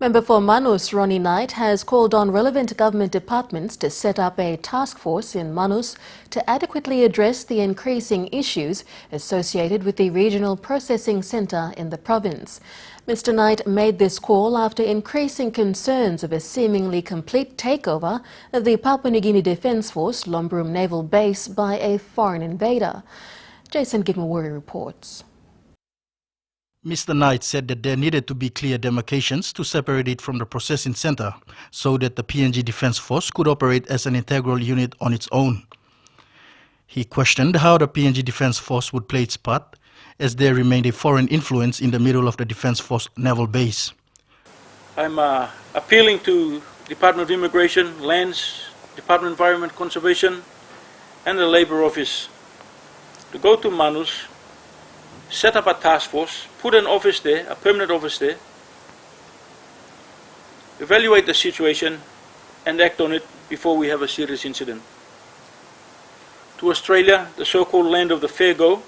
Member for Manus Ronny Knight has called on relevant government departments to set up a task force in Manus to adequately address the increasing issues associated with the regional processing centre in the province. Mr Knight made this call after increasing concerns of a seemingly complete takeover of the Papua New Guinea Defence Force Lombrum Naval Base by a foreign invader. Jason Gimawuri reports. Mr. Knight said that there needed to be clear demarcations to separate it from the processing center so that the PNG Defence Force could operate as an integral unit on its own. He questioned how the PNG Defence Force would play its part as there remained a foreign influence in the middle of the Defence Force naval base. I'm appealing to Department of Immigration, Lands, Department of Environment Conservation and the Labour Office to go to Manus, set up a task force, put an office there, a permanent office there, evaluate the situation and act on it before we have a serious incident. To Australia, the so-called land of the fair go,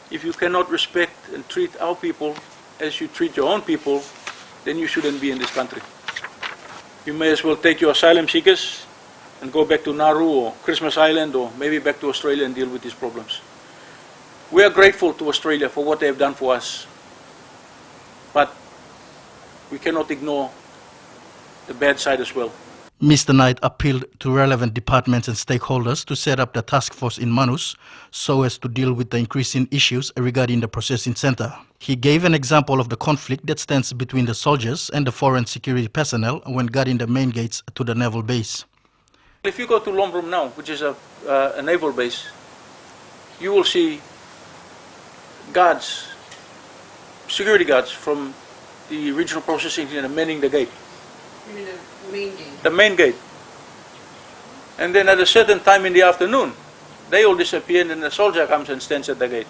if you cannot respect and treat our people as you treat your own people, then you shouldn't be in this country. You may as well take your asylum seekers and go back to Nauru or Christmas Island or maybe back to Australia and deal with these problems. We are grateful to Australia for what they have done for us, but we cannot ignore the bad side as well. Mr. Knight appealed to relevant departments and stakeholders to set up the task force in Manus so as to deal with the increasing issues regarding the processing center. He gave an example of the conflict that stands between the soldiers and the foreign security personnel when guarding the main gates to the naval base. If you go to Lombrum now, which is a naval base, you will see guards, security guards from the regional processing unit manning the gate. You mean the main gate? The main gate. And then at a certain time in the afternoon, they all disappear and then the soldier comes and stands at the gate.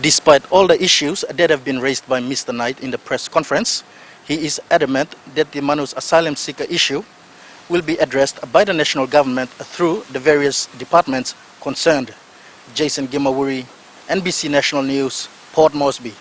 Despite all the issues that have been raised by Mr. Knight in the press conference, he is adamant that the Manus asylum seeker issue will be addressed by the national government through the various departments concerned. Jason Gimawuri, NBC National News, Port Moresby.